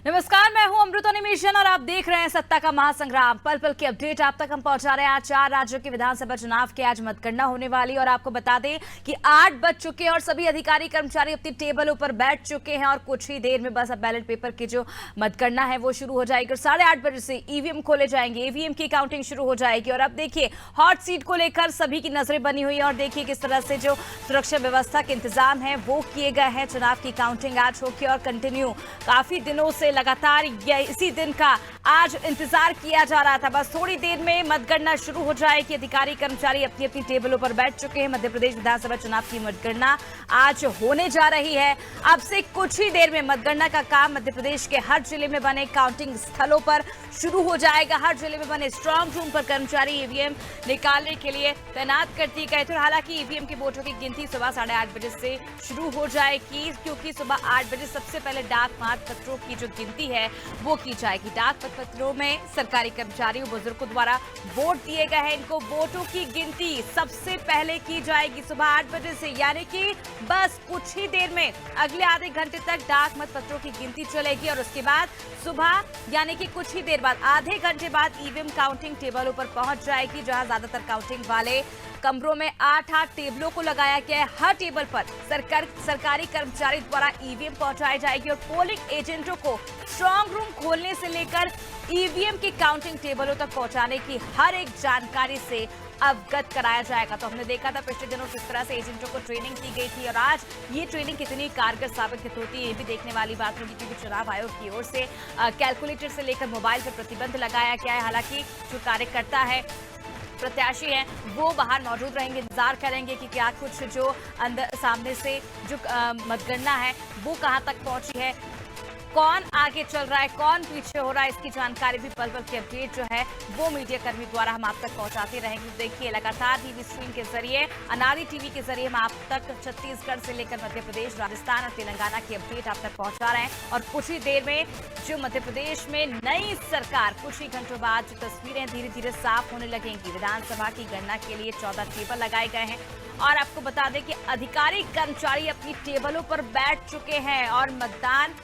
नमस्कार, मैं हूं अमृता निमेशन और आप देख रहे हैं सत्ता का महासंग्राम। पल पल की अपडेट आप तक हम पहुंचा रहे हैं। आज 4 राज्यों के विधानसभा चुनाव की आज मतगणना होने वाली और आपको बता दें कि 8 बज चुके हैं और सभी अधिकारी कर्मचारी अपनी टेबलों पर बैठ चुके हैं और कुछ ही देर में बस अब बैलेट पेपर की जो मतगणना है वो शुरू हो जाएगी और 8:30 बजे से ईवीएम खोले जाएंगे, ईवीएम की काउंटिंग शुरू हो जाएगी। और अब देखिए हॉट सीट को लेकर सभी की नजरें बनी हुई है और देखिए किस तरह से जो सुरक्षा व्यवस्था के इंतजाम है वो किए गए हैं। चुनाव की काउंटिंग आज होगी और कंटिन्यू काफी दिनों से लगातार इसी दिन का आज इंतजार किया जा रहा था। बस थोड़ी देर में मतगणना शुरू हो जाएगी। अधिकारी कर्मचारी अपनी अपनी टेबलों पर बैठ चुके हैं। मध्य प्रदेश विधानसभा चुनाव की मतगणना आज होने जा रही है। अब से कुछ ही देर में मतगणना का काम मध्य प्रदेश के हर जिले में बने काउंटिंग स्थलों पर शुरू हो जाएगा। हर जिले में बने स्ट्रांग रूम पर कर्मचारी ईवीएम निकालने के लिए तैनात कर दिए गए थे। हालांकि ईवीएम के वोटों की गिनती सुबह 8:30 बजे से शुरू हो जाएगी, क्योंकि सुबह 8 बजे सबसे पहले डाक मतपत्रों की जो गिनती है वो की जाएगी। डाक मतपत्रों में सरकारी कर्मचारियों बुजुर्गों द्वारा वोट दिए गए हैं। इनको वोटों की गिनती सबसे पहले की जाएगी सुबह 8 बजे से, यानी कि बस कुछ ही देर में अगले आधे घंटे तक डाक मतपत्रों की गिनती चलेगी और उसके बाद सुबह यानी कि कुछ ही देर बाद आधे घंटे बाद ईवीएम काउंटिंग टेबलों पर पहुंच जाएगी, जहां ज्यादातर काउंटिंग वाले कमरों में 8 टेबलों को लगाया गया है। हर टेबल पर सरकारी कर्मचारी द्वारा ईवीएम पहुंचाई जाएगी और पोलिंग एजेंटों को स्ट्रांग रूम खोलने से लेकर ईवीएम की काउंटिंग टेबलों तक पहुंचाने की हर एक जानकारी से अवगत कराया जाएगा। तो हमने देखा था पिछले दिनों किस तरह से एजेंटों को ट्रेनिंग की गई थी और आज ये ट्रेनिंग कितनी कारगर साबित होती है ये भी देखने वाली बात होगी, क्योंकि चुनाव आयोग की ओर से कैलकुलेटर से लेकर मोबाइल पर प्रतिबंध लगाया गया है। हालांकि जो कार्यकर्ता है प्रत्याशी हैं वो बाहर मौजूद रहेंगे, इंतजार करेंगे कि क्या कुछ जो अंदर सामने से जो मतगणना है वो कहां तक पहुंची है, कौन आगे चल रहा है, कौन पीछे हो रहा है, इसकी जानकारी भी पल पल की अपडेट जो है वो मीडिया कर्मी द्वारा हम आप तक पहुंचाते रहेंगे। देखिए लगातार टीवी स्क्रीन के जरिए, अनारी टीवी के जरिए हम आप तक छत्तीसगढ़ से लेकर मध्य प्रदेश, राजस्थान और तेलंगाना की अपडेट आप तक पहुंचा रहे हैं। और कुछ ही देर में जो मध्य प्रदेश में नई सरकार, कुछ ही घंटों बाद जो तस्वीरें धीरे धीरे साफ होने लगेंगी। विधानसभा की गणना के लिए 14 टेबल लगाए गए हैं और आपको बता दें कि अधिकारी कर्मचारी अपनी टेबलों पर बैठ चुके हैं और मतदान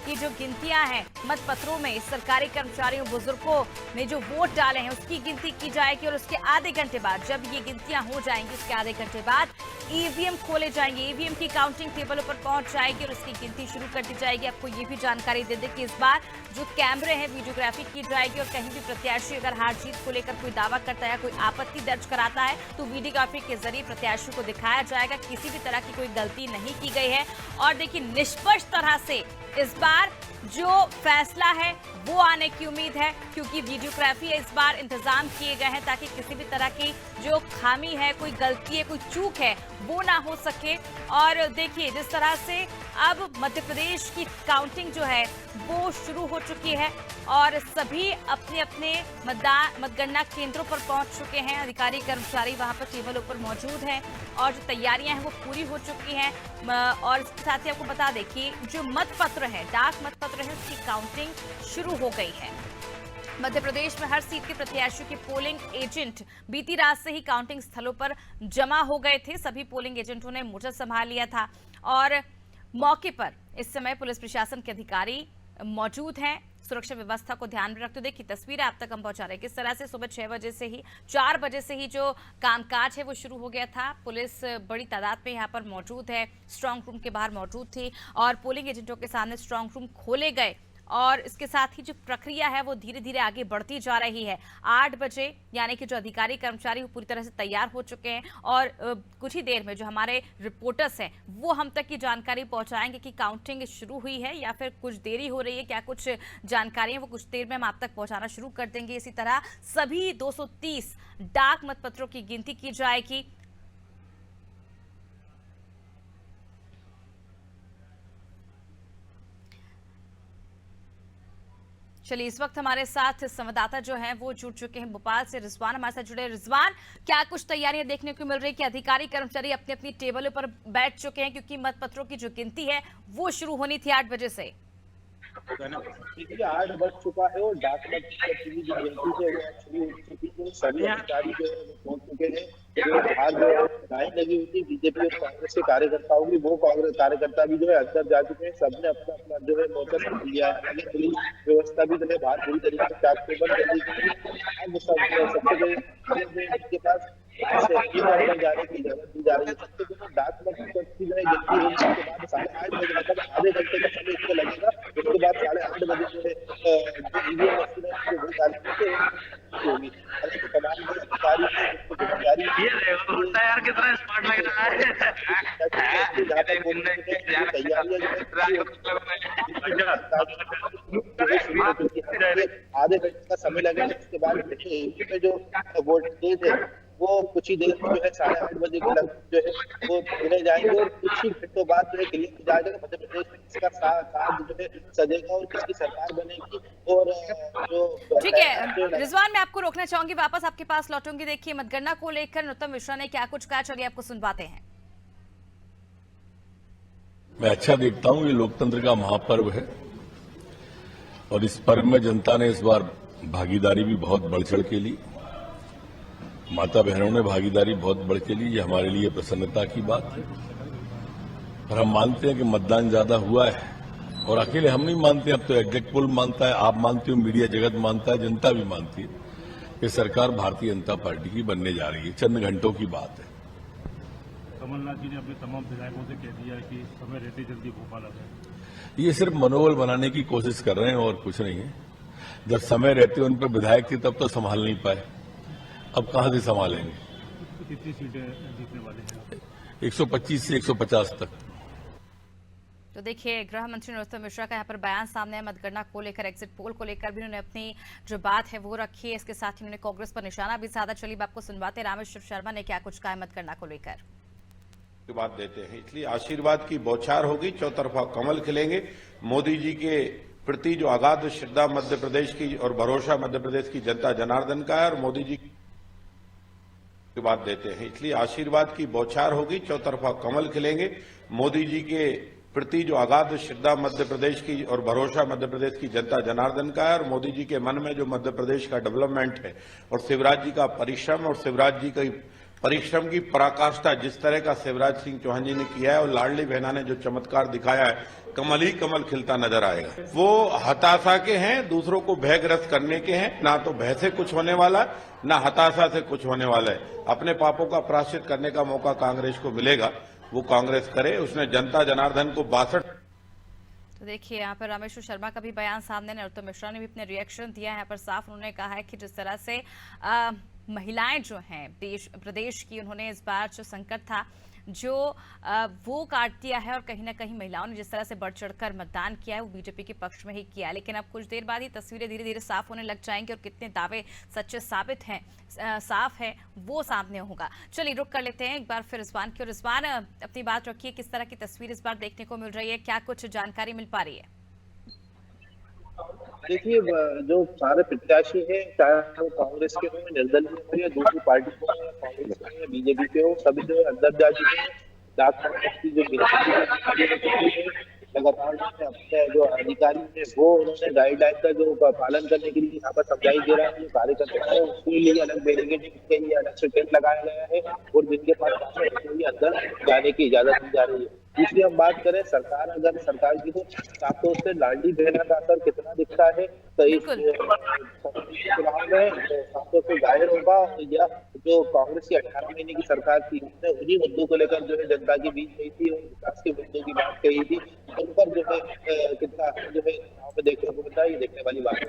की जो गिनतियां हैं मतपत्रों में सरकारी कर्मचारियों बुजुर्गों ने जो वोट डाले हैं उसकी गिनती की जाएगी और उसके आधे घंटे बाद जब ये गिनतियां हो जाएंगी उसके आधे घंटे बाद ईवीएम खोले जाएंगे, ईवीएम की काउंटिंग टेबलों पर पहुंच जाएगी और उसकी गिनती शुरू कर दी जाएगी। आपको ये भी जानकारी दे दें कि इस बार जो कैमरे हैं वीडियोग्राफी की जाएगी और कहीं भी प्रत्याशी अगर हार जीत को लेकर कोई दावा करता है, कोई आपत्ति दर्ज कराता है तो वीडियोग्राफी के जरिए प्रत्याशी को दिखाया जाएगा। किसी भी तरह की कोई गलती नहीं की गई है और देखिए निष्पक्ष तरह से इस बार जो फैसला है वो आने की उम्मीद है, क्योंकि वीडियोग्राफी इस बार इंतजाम किए गए हैं ताकि किसी भी तरह की जो खामी है, कोई गलती है, कोई चूक है वो ना हो सके। और देखिए जिस तरह से अब मध्य प्रदेश की काउंटिंग जो है वो शुरू हो चुकी है और सभी अपने अपने मतगणना केंद्रों पर पहुंच चुके हैं। अधिकारी कर्मचारी वहां पर टेबलों पर मौजूद हैं और जो तैयारियां हैं वो पूरी हो चुकी हैं। और इसके साथ ही आपको बता दें कि जो मतपत्र है, डाक मतपत्र है, उसकी काउंटिंग शुरू हो गई है। मध्य प्रदेश में हर सीट के प्रत्याशियों के पोलिंग एजेंट बीती रात से ही काउंटिंग स्थलों पर जमा हो गए थे। सभी पोलिंग एजेंटों ने मोर्चा संभाल लिया था और मौके पर इस समय पुलिस प्रशासन के अधिकारी मौजूद हैं। सुरक्षा व्यवस्था को ध्यान में रखते हुए देखिए तस्वीरें आप तक हम पहुंचा रहे हैं किस तरह से सुबह 6 बजे से ही 4 बजे से ही जो कामकाज है वो शुरू हो गया था। पुलिस बड़ी तादाद में यहाँ पर मौजूद है, स्ट्रांग रूम के बाहर मौजूद थी और पोलिंग एजेंटों के सामने स्ट्रांग रूम खोले गए और इसके साथ ही जो प्रक्रिया है वो धीरे धीरे आगे बढ़ती जा रही है। 8 बजे यानी कि जो अधिकारी कर्मचारी पूरी तरह से तैयार हो चुके हैं और कुछ ही देर में जो हमारे रिपोर्टर्स हैं वो हम तक की जानकारी पहुंचाएंगे कि काउंटिंग शुरू हुई है या फिर कुछ देरी हो रही है, क्या कुछ जानकारी है वो कुछ देर में हम आप तक पहुंचाना शुरू कर देंगे। इसी तरह सभी 230 डाक मतपत्रों की गिनती की जाएगी। चलिए इस वक्त हमारे साथ संवाददाता जो हैं वो जुड़ चुके हैं भोपाल से। रिजवान हमारे साथ जुड़े। रिजवान, क्या कुछ तैयारियां देखने को मिल रही है कि अधिकारी कर्मचारी अपनी अपनी टेबलों पर बैठ चुके हैं, क्योंकि मतपत्रों की जो गिनती है वो शुरू होनी थी 8 बजे से? 8 बज चुका है और डाक मतपत्र की जो गिनती है वो शुरू हो चुकी है। सभी अधिकारी जो है वो पहुंच चुके हैं। जो बाहर जो लाइन लगी हुई थी बीजेपी और कांग्रेस के कार्यकर्ताओं की, वो कांग्रेस कार्यकर्ता भी जो है अंदर जा चुके हैं। सबने अपना अपना जो है मोर्चा संभाल लिया है। हालांकि पुलिस व्यवस्था भी जो है बाहर पूरी तरीके से चाक चौबंद कर दी गई है। अब सबसे पहले इनके पास अंदर जाने की इजाजत दी जा रही है। सबसे पहले डाक मत की जो है गिनती होगी, उसके बाद 8:30 बजे, मतलब आधे घंटे का समय इसको लगेगा। उसके बाद 8:30 बजे जो है जो ईवीएम मशीन है उसको वोट डालने होगी। हालांकि तमाम जो अधिकारी हैं जिसको जिम्मेदारी यार कितना स्मार्ट लग रहा है। जहाँ पर तैयारियां आधे घंटे का समय लगेगा। उसके बाद जो वोट डेज है वो कुछ ही देर में जो है 8:30 बजे के लगभग जो है वो गिने जाएंगे और कुछ ही घंटों बाद जो है क्लियर हो जाएगा कि मध्य प्रदेश में किसका साथ जो है सजेगा और किसकी सरकार बनेगी। और जो ठीक है रिजवान, मैं आपको रोकना चाहूंगी, वापस आपके पास लौटूंगी। देखिए मतगणना को लेकर नरोत्तम मिश्रा ने क्या कुछ कहा, चलिए आपको सुनवाते हैं। मैं अच्छा देखता हूं, ये लोकतंत्र का महापर्व है और इस पर्व में जनता ने इस बार भागीदारी भी बहुत बढ़ चढ़ के ली। माता बहनों ने भागीदारी बहुत बढ़ के ली, ये हमारे लिए प्रसन्नता की बात है। पर हम मानते हैं कि मतदान ज्यादा हुआ है और अकेले हम नहीं मानते, अब तो एग्जिट पोल मानता है, आप मानते हो, मीडिया जगत मानता है, जनता भी मानती है कि सरकार भारतीय जनता पार्टी की बनने जा रही है। चंद घंटों की बात है। कमलनाथ जी ने अपने तमाम विधायकों से कह दिया कि समय रहते जल्दी भोपाल आ जाए। ये सिर्फ मनोबल बनाने की कोशिश कर रहे हैं और कुछ नहीं है। जब समय रहते उन पर विधायक थे तब तो संभाल नहीं पाए, अब कहां से संभालेंगे। कितनी सीटें जीतने वाले हैं? 125 से 150 तक। तो देखिए गृह मंत्री नरोत्तम मिश्रा का यहाँ पर बयान सामने है। मतगणना को लेकर, एग्जिट पोल को लेकर भी उन्होंने अपनी जो बात है वो रखी है। इसके साथ ही उन्होंने कांग्रेस पर निशाना भी साधा। चलिए आपको सुनवाते रामेश्वर शर्मा ने क्या कुछ कहा मतगणना को लेकर। बात देते हैं, इसलिए आशीर्वाद की बौछार होगी, चौतरफा कमल खिलेंगे। मोदी जी के प्रति जो अगाध श्रद्धा मध्य प्रदेश की और भरोसा मध्य प्रदेश की जनता जनार्दन का है और मोदी जी की बात देते हैं, इसलिए आशीर्वाद की बौछार होगी, चौतरफा कमल खिलेंगे। मोदी जी के प्रति जो अगाध श्रद्धा मध्य प्रदेश की और भरोसा मध्य प्रदेश की जनता जनार्दन का है और मोदी जी के मन में जो मध्य प्रदेश का डेवलपमेंट है और शिवराज जी का परिश्रम और शिवराज जी का परिश्रम की पराकाष्ठा जिस तरह का शिवराज सिंह चौहान जी ने किया है और लाडली बहना ने जो चमत्कार दिखाया है, कमल ही कमल खिलता नजर आएगा। वो हताशा के हैं, दूसरों को भयग्रस्त करने के हैं। ना तो भय से कुछ होने वाला है, ना हताशा से कुछ होने वाला है। अपने पापों का प्रायश्चित करने का मौका कांग्रेस को मिलेगा, वो कांग्रेस करे। उसने जनता जनार्दन को 62। तो देखिए यहाँ पर रामेश्वर शर्मा का भी बयान सामने, नरोत्तम मिश्रा ने भी अपने रिएक्शन दिया है। यहाँ पर साफ उन्होंने कहा है कि जिस तरह से महिलाएं जो हैं प्रदेश की, उन्होंने इस बार जो संकट था जो वो काट दिया है और कहीं ना कहीं महिलाओं ने जिस तरह से बढ़ चढ़कर मतदान किया है वो बीजेपी के पक्ष में ही किया है। लेकिन अब कुछ देर बाद ही तस्वीरें धीरे धीरे साफ होने लग जाएंगी और कितने दावे सच्चे साबित हैं साफ है वो सामने होगा। चलिए रुक कर लेते हैं एक बार फिर रिजवान की। और रिजवान अपनी बात रखिए, किस तरह की तस्वीर इस बार देखने को मिल रही है, क्या कुछ जानकारी मिल पा रही है? देखिए जो सारे प्रत्याशी हैं, चाहे वो कांग्रेस के हो, निर्दलीय हो या दूसरी पार्टी को, कांग्रेस के या बीजेपी के हो, सभी जो है अंदर जा चुके हैं। डाक की जो लगातार अपने जो अधिकारी है वो उन्होंने गाइडलाइन का जो पालन करने के लिए यहाँ पर समझाई दे रहा है। जो कार्यकर्ता है उसके लिए अलग बैरिकेडिंग के लिए अलग से टेंट लगाया गया है और जिनके पास अंदर जाने की इजाजत दी जा रही है। दूसरी हम बात करें सरकार, अगर सरकार की तो साफ तौर से लाडली बहना का असर कितना दिखता है तो इस चुनाव में साफ तौर से जाहिर होगा। या जो कांग्रेस की 18 महीने की सरकार थी उसने उन्हीं मुद्दों को लेकर जो है जनता की बीच गई थी और विकास के मुद्दों की बात कही थी, उन पर जो है कितना जो है चुनाव में देखने को मिलता है, ये देखने वाली बात है।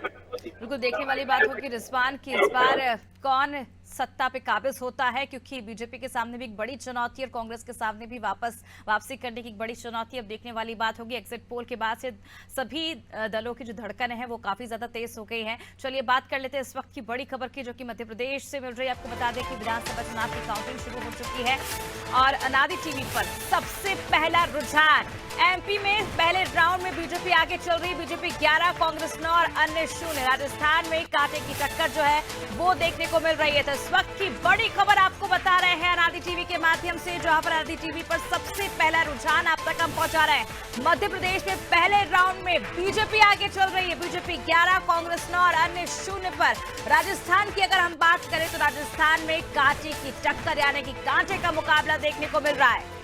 बिल्कुल देखने वाली बात होगी रिजवान की इस बार कौन सत्ता पे काबिज होता है, क्योंकि बीजेपी के सामने भी एक बड़ी चुनौती और कांग्रेस के सामने भी वापसी करने की एक बड़ी चुनौती अब देखने वाली बात होगी। एग्जिट पोल के बाद से सभी दलों की जो धड़कन है वो काफी ज्यादा तेज हो गई है। चलिए बात कर लेते हैं इस वक्त की बड़ी खबर की जो कि मध्य प्रदेश से मिल रही है। आपको बता दें कि विधानसभा चुनाव की काउंटिंग शुरू हो चुकी है और अनादि टीवी पर सबसे पहला रुझान एमपी में पहले राउंड में बीजेपी आगे चल रही है, बीजेपी 11, कांग्रेस 9 और अन्य 0। राजस्थान में कांटे की टक्कर जो है वो देखने को मिल रही है। तो इस वक्त की बड़ी खबर आपको बता रहे हैं अनादि आरती टीवी के माध्यम से, जहां पर आरती टीवी पर सबसे पहला रुझान आप तक हम पहुंचा रहे हैं। मध्य प्रदेश में पहले राउंड में बीजेपी आगे चल रही है। बीजेपी 11, कांग्रेस 9 और अन्य 0 पर। राजस्थान की अगर हम बात करें तो राजस्थान में कांटे की टक्कर यानी कि कांटे का मुकाबला देखने को मिल रहा है।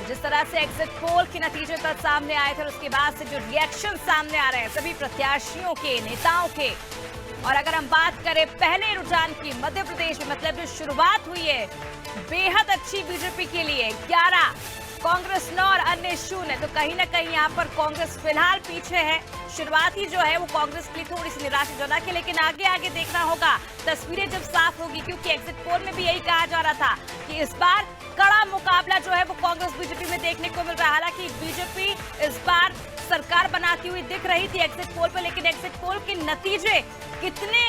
जिस तरह से एग्जिट पोल के नतीजे कल सामने आए थे और उसके बाद से जो रिएक्शन सामने आ रहे हैं सभी प्रत्याशियों के, नेताओं के, और अगर हम बात करें पहले रुझान की मध्य प्रदेश में, मतलब जो शुरुआत हुई है बेहद अच्छी बीजेपी के लिए, 11, कांग्रेस 9 और अन्य 0, तो कहीं ना कहीं यहाँ पर कांग्रेस फिलहाल पीछे है। शुरुआत ही जो है वो कांग्रेस के लिए थोड़ी सी निराशाजनक है, लेकिन आगे आगे देखना होगा तस्वीरें जब साफ होगी, क्योंकि एग्जिट पोल में भी यही कहा जा रहा था कि इस बार कड़ा मुकाबला जो है वो कांग्रेस बीजेपी में देखने को मिल रहा है। हालांकि बीजेपी इस बार सरकार बनाती हुई दिख रही थी एग्जिट पोल पर, लेकिन एग्जिट पोल के नतीजे कितने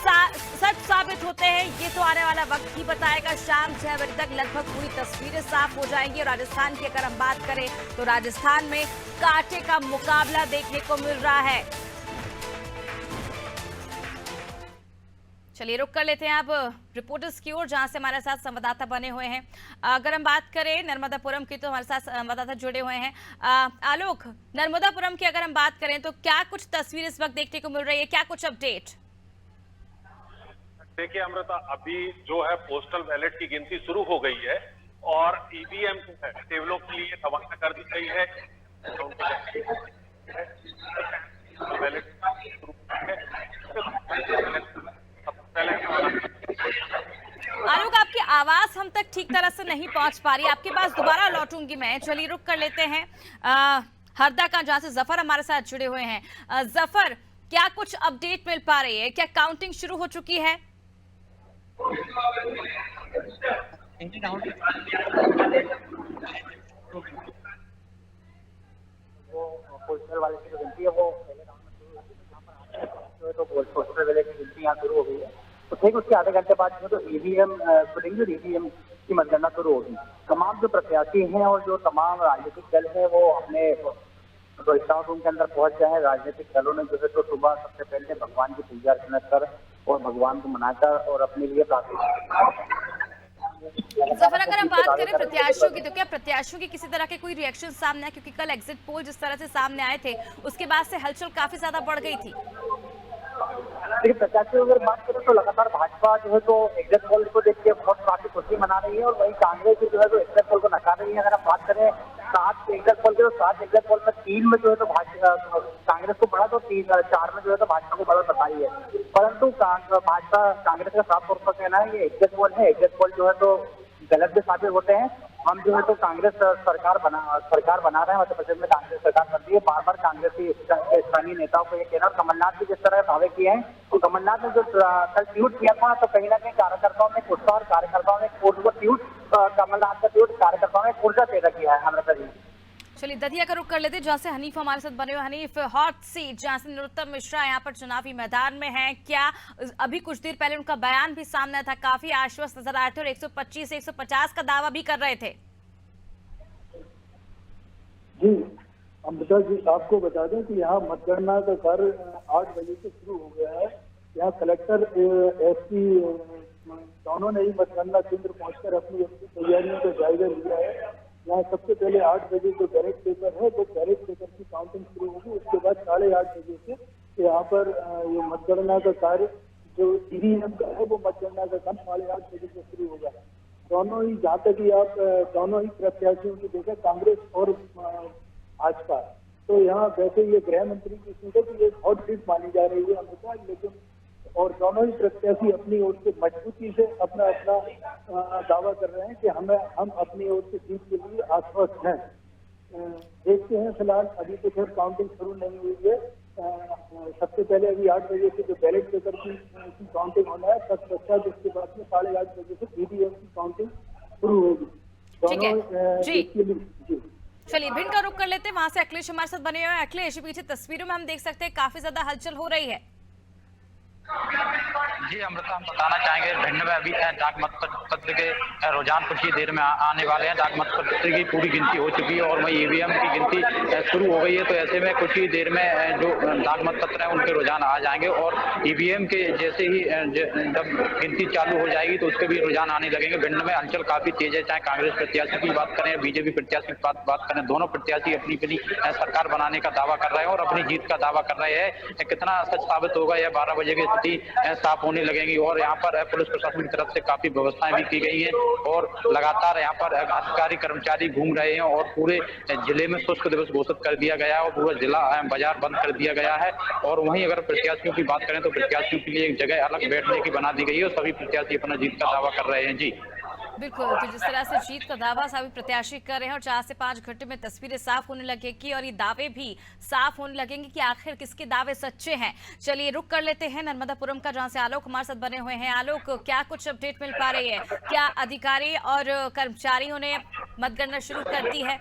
सच साबित होते हैं ये तो आने वाला वक्त ही बताएगा। शाम 6 बजे तक लगभग पूरी तस्वीरें साफ हो जाएंगी। और राजस्थान की अगर हम बात करें तो राजस्थान में कांटे का मुकाबला देखने को मिल रहा है। चलिए रुक कर लेते हैं अब रिपोर्टर्स की ओर, जहां से हमारे साथ संवाददाता बने हुए हैं। अगर हम बात करें नर्मदापुरम की तो हमारे साथ संवाददाता जुड़े हुए हैं। आलोक, नर्मदापुरम की अगर हम बात करें तो क्या कुछ तस्वीर इस वक्त देखने को मिल रही है, क्या कुछ अपडेट? देखिए अमृता, अभी जो है पोस्टल बैलेट की गिनती शुरू हो गई है और ईवीएम टेबलों के लिए रवाना कर दी गई है। बैलेट आलोक, आपकी आवाज हम तक ठीक तरह से नहीं पहुंच पा रही, आपके पास दोबारा लौटूंगी मैं। चलिए रुक कर लेते हैं हरदा का, जहां से जफर हमारे साथ जुड़े हुए हैं। जफर, क्या कुछ अपडेट मिल पा रही है? क्या काउंटिंग शुरू हो चुकी है? वो पोस्टल वाले की जो गिनती है वो पहले राउंड में शुरू होती है, तो पोस्टल वाले की गिनती यहाँ शुरू हो गई है। तो ठीक उसके आधे घंटे बाद जो ईवीएम खुलेंगे, ईवीएम की मतगणना शुरू होगी। तमाम जो प्रत्याशी हैं और जो तमाम राजनीतिक दल है वो अपने स्ट्रांग रूम के अंदर पहुंच गए हैं। राजनीतिक दलों ने जो है तो सुबह सबसे पहले भगवान की पूजा अर्चना कर और भगवान को मनाकर और अपने लिए प्रार्थना। जफर, अगर हम बात करें प्रत्याशियों की, तो क्या प्रत्याशियों की किसी तरह के कोई रिएक्शन सामने आए? क्योंकि कल एग्जिट पोल जिस तरह से सामने आए थे उसके बाद से हलचल काफी ज्यादा बढ़ गई थी। देखिए प्रत्याशियों की अगर बात करें तो लगातार भाजपा जो है तो एग्जिट पोल को देख के बहुत काफी खुशी मना रही है और वही कांग्रेस जो है तो एग्जिट पोल को नकार रही है। अगर हम बात करें 7 एग्जिट पोल के, तो 7 एग्जिट पोल में 3 में जो है तो कांग्रेस को बढ़ा, तो 4 में जो है तो भाजपा को बढ़त बताई है। परंतु भाजपा कांग्रेस का साफ तौर पर कहना है ये एग्जिट पोल है, एग्जिट पोल जो है तो गलत भी साबित होते हैं। हम जो है तो कांग्रेस सरकार बना रहे हैं, मध्य प्रदेश में कांग्रेस सरकार बन रही है। बार बार कांग्रेस की स्थानीय नेताओं को ये कहना, और कमलनाथ भी जिस तरह दावे किए हैं, तो कमलनाथ ने जो कल ट्वीट किया था तो कहीं ना कहीं कार्यकर्ताओं में उत्साह और कार्यकर्ताओं ने कमलनाथ का ट्वीट कार्यकर्ताओं ने ऊर्जा पैदा किया है। अमृता जी, चलिए दतिया का रुख कर लेते हैं, जहां से हनीफ हमारे साथ बने हुए। हनीफ, हॉट सीट जहां से नरोत्तम मिश्रा यहाँ पर चुनावी मैदान में हैं, क्या अभी कुछ देर पहले उनका बयान भी सामने था, काफी आश्वस्त नजर आ रहे थे और 125 से 150 का दावा भी कर रहे थे? जी अमृता जी, आपको बता दें कि यहाँ मतगणना का कार्य 8 बजे से शुरू हो गया है। यहाँ कलेक्टर एसपी दोनों ने ही मतगणना केंद्र पहुंचकर अपनी तैयारियों का जायजा लिया है। यहाँ सबसे पहले 8 बजे जो बैलेट पेपर है वो बैलेट पेपर की काउंटिंग शुरू होगी। उसके बाद 8:30 बजे से यहाँ पर ये मतगणना का कार्य जो ईवीएम का है वो मतगणना का काम 8:30 बजे से शुरू होगा। दोनों ही, जहाँ तक कि आप दोनों ही प्रत्याशियों की देखें, कांग्रेस और भाजपा, तो यहाँ वैसे ये गृह मंत्री की सीट है कि ये हॉट सीट मानी जा रही है अमृता, लेकिन और दोनों ही प्रत्याशी अपनी ओर से मजबूती से अपना दावा कर रहे हैं कि हम अपनी ओर से जीत के लिए आश्वस्त हैं। देखते हैं, फिलहाल अभी तो खैर काउंटिंग शुरू नहीं हुई है। सबसे पहले अभी 8 बजे से जो बैलेट पेपर की काउंटिंग होना है, तत्पश्चात उसके बाद में 8:30 बजे से ईवीएम की काउंटिंग शुरू होगी। चलिए भिंड का रुख कर लेते हैं, वहां से अखिलेश हमारे साथ बने हुए हैं। अखिलेश, पीछे तस्वीरों में हम देख सकते हैं काफी ज्यादा हलचल हो रही है। जी अमृता, हम बताना चाहेंगे भिंड में अभी डाक मतपत्र के रुझान कुछ ही देर में आने वाले हैं। डाक मतपत्र की पूरी गिनती हो चुकी है और वही ईवीएम की गिनती शुरू हो गई है। तो ऐसे में कुछ ही देर में जो डाक मतपत्र हैं उनके रुझान आ जाएंगे और ईवीएम के जैसे ही जब गिनती चालू हो जाएगी तो उसके भी रुझान आने लगेंगे। भिंड में हलचल काफी तेज है, चाहे कांग्रेस प्रत्याशी की बात करें, बीजेपी प्रत्याशी की बात करें, दोनों प्रत्याशी अपनी अपनी सरकार बनाने का दावा कर रहे हैं और अपनी जीत का दावा कर रहे हैं। कितना सच साबित होगा यह 12 बजे की स्थिति साफ होने लगेंगी। और यहाँ पर पुलिस प्रशासन की तरफ से काफी व्यवस्थाएं भी की गई हैं और लगातार यहाँ पर अधिकारी कर्मचारी घूम रहे हैं और पूरे जिले में शुष्क दिवस घोषित कर दिया गया है और पूरा जिला बाजार बंद कर दिया गया है। और वहीं अगर प्रत्याशियों की बात करें तो प्रत्याशियों के लिए एक जगह अलग बैठने की बना दी गई है और सभी प्रत्याशी अपना जीत का दावा कर रहे हैं। जी बिल्कुल, तो जिस तरह से जीत का दावा सभी प्रत्याशी कर रहे हैं और 4 से 5 घंटे में तस्वीरें साफ होने लगेगी और ये दावे भी साफ होने लगेंगे कि आखिर किसके दावे सच्चे हैं। चलिए रुक कर लेते हैं नर्मदापुरम का, जहां से आलोक हमारे साथ बने हुए हैं। आलोक, क्या कुछ अपडेट मिल पा रही है? क्या अधिकारी और कर्मचारियों ने मतगणना शुरू कर दी है?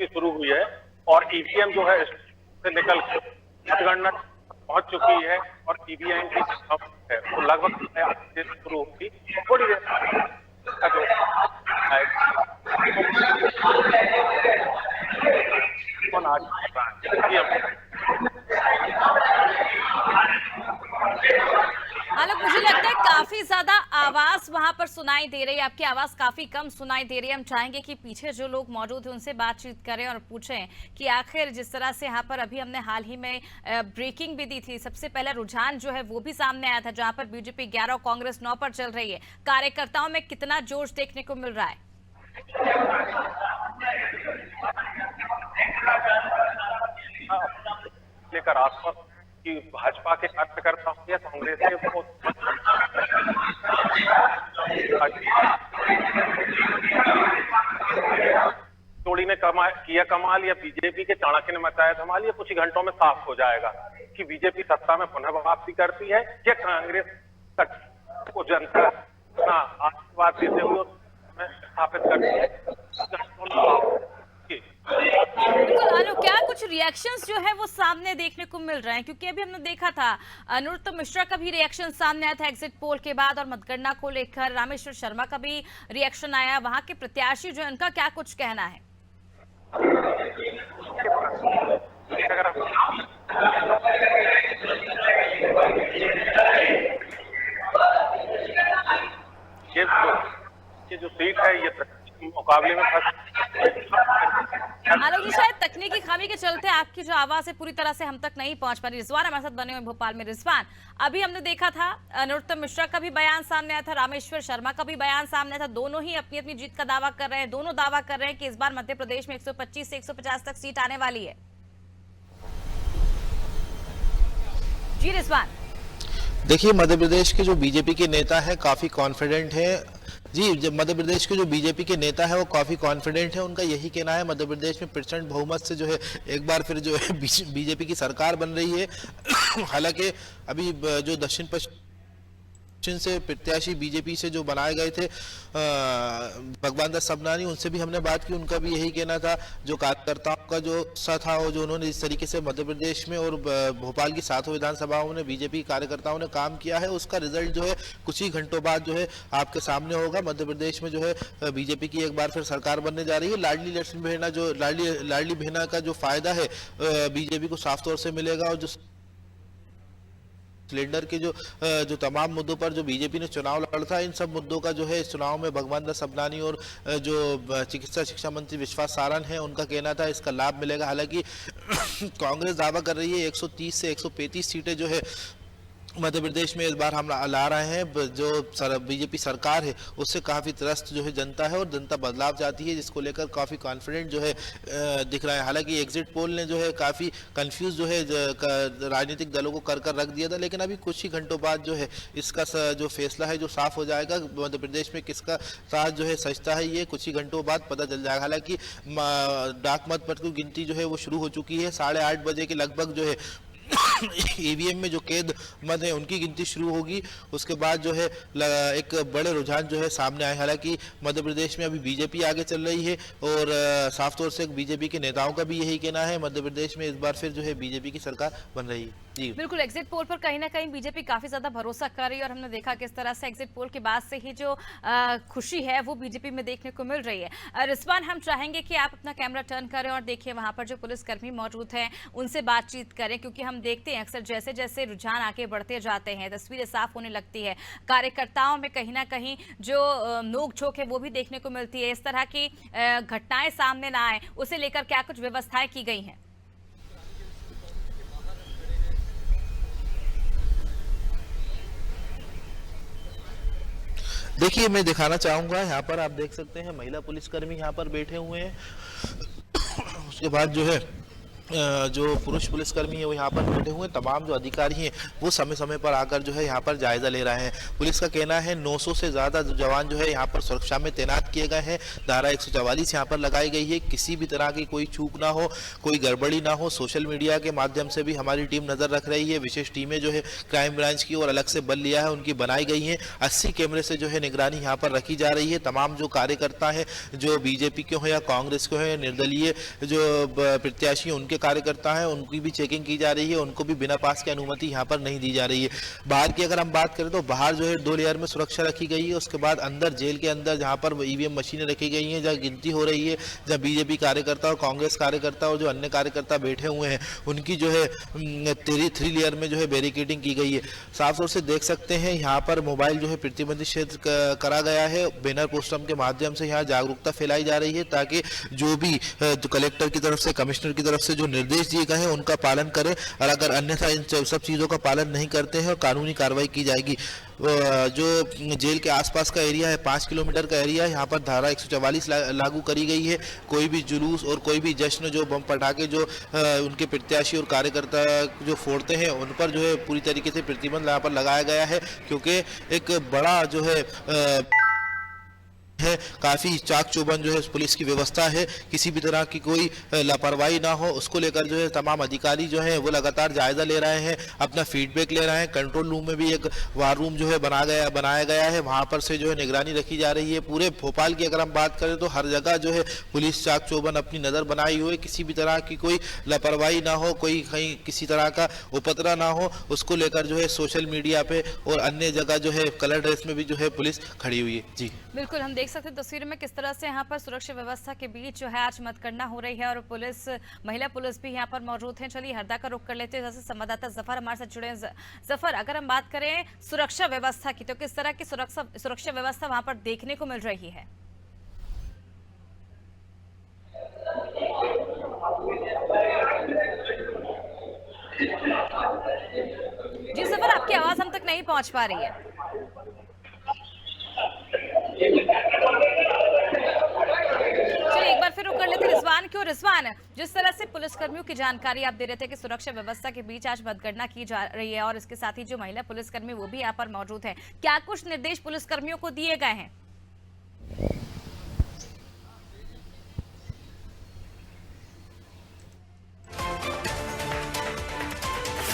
शुरू हुई है और ईवीएम जो है से निकल मतगणना पहुंच चुकी है और ईवीएम की है तो लगभग शुरू होगी थोड़ी देर आलोक, मुझे लगता है काफी ज्यादा आवाज वहां पर सुनाई दे रही है, आपकी आवाज काफी कम सुनाई दे रही है। हम चाहेंगे कि पीछे जो लोग मौजूद हैं उनसे बातचीत करें और पूछें कि आखिर जिस तरह से यहाँ पर अभी हमने हाल ही में ब्रेकिंग भी दी थी, सबसे पहला रुझान जो है वो भी सामने आया था जहां पर बीजेपी 11 और कांग्रेस 9 पर चल रही है। कार्यकर्ताओं में कितना जोश देखने को मिल रहा है? लेकर आसपास कि भाजपा के कार्यकर्ता हो या कांग्रेस के वो जोड़ी ने किया कमाल या बीजेपी के चाणक्य ने मचाया धमाल, ये कुछ ही घंटों में साफ हो जाएगा कि बीजेपी सत्ता में पुनः वापसी करती है या कांग्रेस तक को जनता अपना आशीर्वाद देते हुए स्थापित करती है। बिल्कुल आलोक, क्या कुछ रिएक्शंस जो है वो सामने देखने को मिल रहे हैं? क्योंकि अभी हमने देखा था अनुरुत मिश्रा का भी रिएक्शन सामने आया था एग्जिट पोल के बाद और मतगणना को लेकर रामेश्वर शर्मा का भी रिएक्शन आया। वहां के प्रत्याशी जो है उनका क्या कुछ कहना है? ये जो सीट है ये मुकाबले में आलोक जी, शायद तकनीकी खामी के चलते आपकी जो आवाज है पूरी तरह से हम तक नहीं पहुंच पा रही। रिजवान हमारे साथ बने हुए भोपाल में। रिजवान, अभी हमने देखा था अनुरुत मिश्रा का भी बयान सामने आया था, रामेश्वर शर्मा का भी बयान सामने आया था। दोनों ही अपनी अपनी जीत का दावा कर रहे हैं। दोनों दावा कर रहे हैं कि इस बार मध्य प्रदेश में 125 से 150 तक सीट आने वाली है। जी रिजवान, देखिए मध्य प्रदेश के जो बीजेपी के नेता है काफी कॉन्फिडेंट है। जी, जब मध्य प्रदेश के जो बीजेपी के नेता है वो काफी कॉन्फिडेंट है। उनका यही कहना है मध्य प्रदेश में प्रचंड बहुमत से जो है एक बार फिर जो है बीजेपी की सरकार बन रही है। हालांकि अभी जो दक्षिण पश्चिम से प्रत्याशी बीजेपी से जो बनाए गए थे भगवान दास सबनानी, उनसे भी हमने बात की। उनका भी यही कहना था, जो कार्यकर्ताओं का जो उत्साह था वो जो उन्होंने इस तरीके से मध्य प्रदेश में और भोपाल की 7 विधानसभाओं में बीजेपी कार्यकर्ताओं ने काम किया है, उसका रिजल्ट जो है कुछ ही घंटों बाद जो है आपके सामने होगा। मध्य प्रदेश में जो है बीजेपी की एक बार फिर सरकार बनने जा रही है। लाडली बहना का जो फायदा है बीजेपी को साफ तौर से मिलेगा और जो सिलेंडर के जो तमाम मुद्दों पर जो बीजेपी ने चुनाव लड़ा था, इन सब मुद्दों का जो है इस चुनाव में भगवान दास सबनानी और जो चिकित्सा शिक्षा मंत्री विश्वास सारण है उनका कहना था इसका लाभ मिलेगा। हालांकि कांग्रेस दावा कर रही है 130 से 135 सीटें जो है मध्य प्रदेश में इस बार हम ला रहे हैं। जो बीजेपी सरकार है उससे काफ़ी त्रस्त जो है जनता है और जनता बदलाव चाहती है, जिसको लेकर काफ़ी कॉन्फिडेंट जो है दिख रहा है। हालांकि एग्जिट पोल ने जो है काफ़ी कंफ्यूज जो है राजनीतिक दलों को कर रख दिया था, लेकिन अभी कुछ ही घंटों बाद जो है इसका जो फैसला है जो साफ हो जाएगा। मध्य प्रदेश में किसका साथ जो है सजता है ये कुछ ही घंटों बाद पता चल जाएगा। हालांकि डाक मतपत्र की गिनती जो है वो शुरू हो चुकी है। 8:30 बजे के लगभग जो है ईवीएम में जो कैद मत है उनकी गिनती शुरू होगी। उसके बाद जो है एक बड़े रुझान जो है सामने आए। हालांकि मध्य प्रदेश में अभी बीजेपी आगे चल रही है और साफ तौर से बीजेपी के नेताओं का भी यही कहना है, मध्य प्रदेश में इस बार फिर जो है बीजेपी की सरकार बन रही है। जी बिल्कुल, एग्जिट पोल पर कहीं ना कहीं बीजेपी काफी ज्यादा भरोसा कर रही है और हमने देखा किस तरह से एग्जिट पोल के बाद से ही जो खुशी है वो बीजेपी में देखने को मिल रही है। रिजवान, हम चाहेंगे कि आप अपना कैमरा टर्न करें और देखिए वहां पर जो पुलिसकर्मी मौजूद हैं उनसे बातचीत करें, क्योंकि हम देखते हैं अक्सर जैसे जैसे रुझान आगे बढ़ते जाते हैं तस्वीरें साफ होने लगती है, कार्यकर्ताओं में कहीं ना कहीं जो नोक-झोंक है वो भी देखने को मिलती है। इस तरह की घटनाएं सामने ना आए उसे लेकर क्या कुछ व्यवस्थाएं की गई हैं? देखिए, मैं दिखाना चाहूंगा, यहाँ पर आप देख सकते हैं महिला पुलिसकर्मी यहाँ पर बैठे हुए हैं। उसके बाद जो है जो पुरुष पुलिसकर्मी है वो यहाँ पर बैठे हुए हैं। तमाम जो अधिकारी हैं वो समय समय पर आकर जो है यहाँ पर जायजा ले रहे हैं। पुलिस का कहना है 900 से ज़्यादा जवान जो है यहाँ पर सुरक्षा में तैनात किए गए हैं। धारा 144 यहाँ पर लगाई गई है, किसी भी तरह की कोई चूक ना हो, कोई गड़बड़ी ना हो। सोशल मीडिया के माध्यम से भी हमारी टीम नज़र रख रही है। विशेष टीमें जो है क्राइम ब्रांच की और अलग से बल लिया है, उनकी बनाई गई हैं। 80 कैमरे से जो है निगरानी यहाँ पर रखी जा रही है। तमाम जो कार्यकर्ता है, जो बीजेपी के हो या कांग्रेस के हो या निर्दलीय जो प्रत्याशी उनके कार्यकर्ता हैं, उनकी भी चेकिंग की जा रही है। उनको भी बिना पास की अनुमति यहाँ पर नहीं दी जा रही है। बाहर की अगर हम बात करें तो बाहर जो है 2 लेयर में सुरक्षा रखी गई है। उसके बाद अंदर जेल के अंदर जहाँ पर ईवीएम मशीनें रखी गई हैं, जहाँ गिनती हो रही है, जहाँ बीजेपी कार्यकर्ता और कांग्रेस कार्यकर्ता और जो अन्य कार्यकर्ता बैठे हुए हैं उनकी जो है 3 लेयर में जो है बैरिकेडिंग की गई है। साफ तौर से देख सकते हैं यहाँ पर मोबाइल जो है प्रतिबंधित क्षेत्र करा गया है। बैनर पोस्टर के माध्यम से यहाँ जागरूकता फैलाई जा रही है ताकि जो भी कलेक्टर की तरफ से, कमिश्नर की तरफ से जो निर्देश दिए गए हैं उनका पालन करें, और अगर अन्यथा इन सब चीज़ों का पालन नहीं करते हैं और कानूनी कार्रवाई की जाएगी। जो जेल के आसपास का एरिया है 5 किलोमीटर का एरिया है, यहाँ पर धारा 144 लागू करी गई है। कोई भी जुलूस और कोई भी जश्न, जो बम पटाखे जो उनके प्रत्याशी और कार्यकर्ता जो फोड़ते हैं उन पर जो है पूरी तरीके से प्रतिबंध यहाँ पर लगाया गया है, क्योंकि एक बड़ा जो है काफ़ी चाक चौबंद जो है पुलिस की व्यवस्था है। किसी भी तरह की कोई लापरवाही ना हो, उसको लेकर जो है तमाम अधिकारी जो हैं वो लगातार जायजा ले रहे हैं, अपना फीडबैक ले रहे हैं। कंट्रोल रूम में भी एक वार रूम जो है बनाया गया है, वहाँ पर से जो है निगरानी रखी जा रही है। पूरे भोपाल की अगर हम बात करें तो हर जगह जो है पुलिस चाक चौबंद अपनी नज़र बनाई हुई है। किसी भी तरह की कोई लापरवाही ना हो, कोई कहीं किसी तरह का उपद्रव ना हो, उसको लेकर जो है सोशल मीडिया पे और अन्य जगह जो है कलर ड्रेस में भी जो है पुलिस खड़ी हुई है। जी बिल्कुल, हम देख सकते हैं तस्वीर में किस तरह से यहाँ पर सुरक्षा व्यवस्था के बीच जो है आज मतगणना हो रही है और पुलिस, महिला पुलिस भी यहाँ पर मौजूद है। चलिए हरदा का रुख कर लेते हैं, जैसे संवाददाता जफर हमारे साथ जुड़े हैं। जफर, अगर हम बात करें सुरक्षा व्यवस्था की तो किस तरह की सुरक्षा व्यवस्था वहां पर देखने को मिल रही है? जी जफर, आपकी आवाज हम तक नहीं पहुंच पा रही है। चलिए एक बार फिर रुक कर लेते रिजवान की। रिजवान, जिस तरह से पुलिसकर्मियों की जानकारी आप दे रहे थे कि सुरक्षा व्यवस्था के बीच आज मतगणना की जा रही है और इसके साथ ही जो महिला पुलिसकर्मी वो भी यहाँ पर मौजूद है, क्या कुछ निर्देश पुलिसकर्मियों को दिए गए हैं?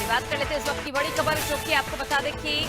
बात कर लेते हैं इस वक्त की बड़ी खबर, जो कि आपको बता दें कि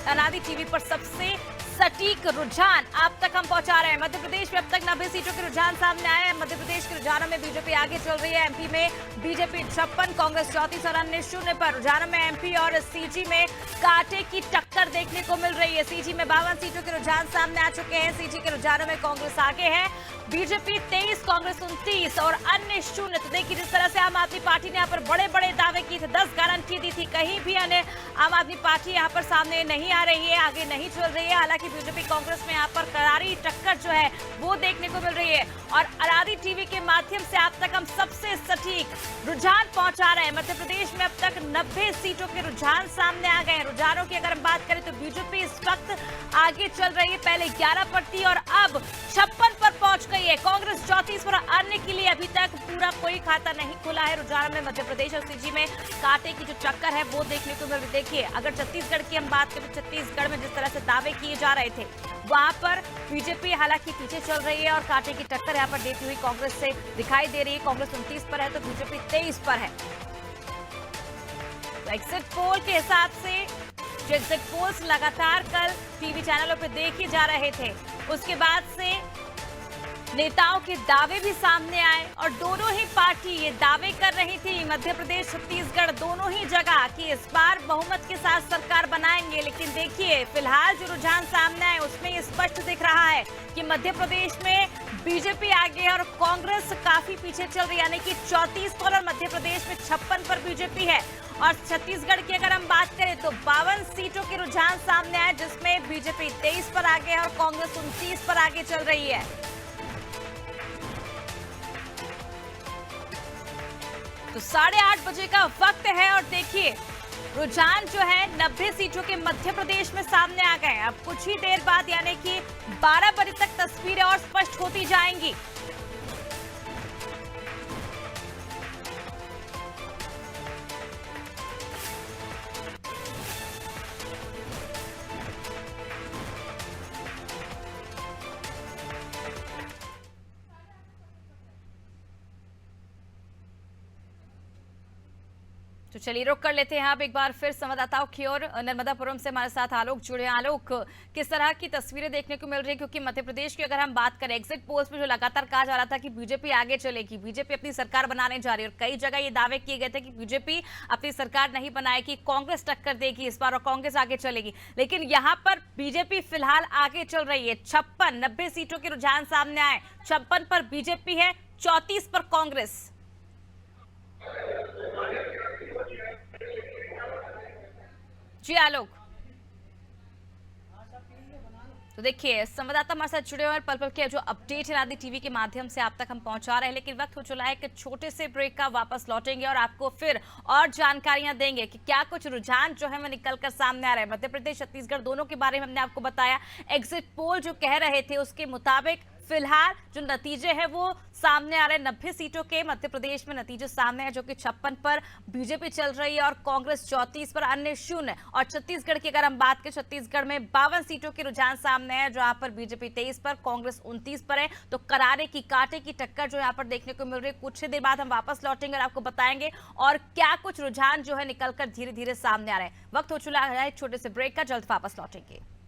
अनादि टीवी पर सबसे सटीक रुझान आप तक हम पहुंचा रहे हैं। मध्य प्रदेश में अब तक 90 सीटों के रुझान सामने आए हैं। मध्य प्रदेश के रुझानों में बीजेपी आगे चल रही है। एमपी में बीजेपी 56, कांग्रेस 34 और अन्य 0 पर। रुझानों में एमपी और सीजी में कांटे की टक्कर देखने को मिल रही है। सीजी में 52 सीटों के रुझान सामने आ चुके हैं। सीजी के रुझानों में कांग्रेस आगे है, बीजेपी 23, कांग्रेस 29 और अन्य 0। तो देखिए जिस तरह से आम आदमी पार्टी ने यहाँ पर बड़े बड़े दावे किए थे, 10 गारंटी दी थी, कहीं भी आम आदमी पार्टी यहाँ पर सामने नहीं आ रही है, आगे नहीं चल रही है। हालांकि बीजेपी कांग्रेस में यहाँ पर करारी टक्कर जो है वो देखने को मिल रही है और अनादि टीवी के माध्यम से आप तक हम सबसे सटीक रुझान पहुंचा रहे हैं। मध्य प्रदेश में अब तक 90 सीटों के रुझान सामने आ गए हैं। रुझानों की अगर हम बात करें तो बीजेपी इस वक्त आगे चल रही है, पहले 11 पर थी और अब 56 पर पहुंच गई है। कांग्रेस 34 पर, अन्य के लिए अभी तक पूरा कोई खाता नहीं खुला है। रुझान में मध्य प्रदेश और सीजी में कांटे की जो टक्कर है वो देखने को मिल रही है। देखिए अगर छत्तीसगढ़ की हम बात करें, छत्तीसगढ़ में जिस तरह से दावे किए जा रहे थे वहां पर बीजेपी हालांकि पीछे चल रही है और कांटे की टक्कर यहाँ पर देती हुई कांग्रेस से दिखाई दे रही है। कांग्रेस 29 पर है तो बीजेपी 23 पर है। एग्जिट पोल के हिसाब से जो एग्जिट पोल्स लगातार कल टीवी चैनलों पर देखे जा रहे थे, उसके बाद से नेताओं के दावे भी सामने आए और दोनों ही पार्टी ये दावे कर रही थी, मध्य प्रदेश छत्तीसगढ़ दोनों ही जगह कि इस बार बहुमत के साथ सरकार बनाएंगे। लेकिन देखिए फिलहाल जो रुझान सामने आए उसमें ये स्पष्ट दिख रहा है कि मध्य प्रदेश में बीजेपी आगे है और कांग्रेस काफी पीछे चल रही है, यानी कि 34 पर और मध्य प्रदेश में 56 पर बीजेपी है। और छत्तीसगढ़ की अगर हम बात करें तो 52 सीटों के रुझान सामने आए, जिसमें बीजेपी 23 पर आगे है और कांग्रेस 29 पर आगे चल रही है। तो 8:30 बजे का वक्त है और देखिए रुझान जो है 90 सीटों के मध्य प्रदेश में सामने आ गए। अब कुछ ही देर बाद यानी कि 12 बजे तक तस्वीरें और स्पष्ट होती जाएंगी। तो चलिए रुक कर लेते हैं आप एक बार फिर संवाददाताओं की ओर। नर्मदापुरम से हमारे साथ आलोक जुड़े हैं। आलोक, किस तरह की तस्वीरें देखने को मिल रही है, क्योंकि मध्य प्रदेश की अगर हम बात करें एग्जिट पोल्स में जो लगातार कहा जा रहा था कि बीजेपी आगे चलेगी, बीजेपी अपनी सरकार बनाने जा रही है और कई जगह ये दावे किए गए थे कि बीजेपी अपनी सरकार नहीं बनाएगी, कांग्रेस टक्कर देगी इस बार और कांग्रेस आगे चलेगी, लेकिन यहाँ पर बीजेपी फिलहाल आगे चल रही है। 90 सीटों के रुझान सामने आए, 56 पर बीजेपी है, 34 पर कांग्रेस। जी आलोक, तो देखिए संवाददाता हमारे साथ जुड़े हुए हैं, पल पल के जो अपडेट है आदि टीवी के माध्यम से आप तक हम पहुंचा रहे हैं, लेकिन वक्त हो चला है कि छोटे से ब्रेक का, वापस लौटेंगे और आपको फिर और जानकारियां देंगे कि क्या कुछ रुझान जो है वो निकल कर सामने आ रहे हैं। मध्य प्रदेश छत्तीसगढ़ दोनों के बारे में हमने आपको बताया। एग्जिट पोल जो कह रहे थे उसके मुताबिक फिलहाल जो नतीजे हैं वो सामने आ रहे हैं। 90 सीटों के मध्य प्रदेश में नतीजे सामने हैं, जो कि 56 पर बीजेपी चल रही है और कांग्रेस 34 पर, अन्य 0। और छत्तीसगढ़ की अगर हम बात करें, छत्तीसगढ़ में 52 सीटों के रुझान सामने है, जहां पर बीजेपी 23 पर, कांग्रेस 29 पर है। तो करारे की कांटे की टक्कर जो यहाँ पर देखने को मिल रही है। कुछ ही देर बाद हम वापस लौटेंगे और आपको बताएंगे और क्या कुछ रुझान जो है निकलकर धीरे धीरे सामने आ रहे हैं। वक्त हो चुका है छोटे से ब्रेक का, जल्द वापस लौटेंगे।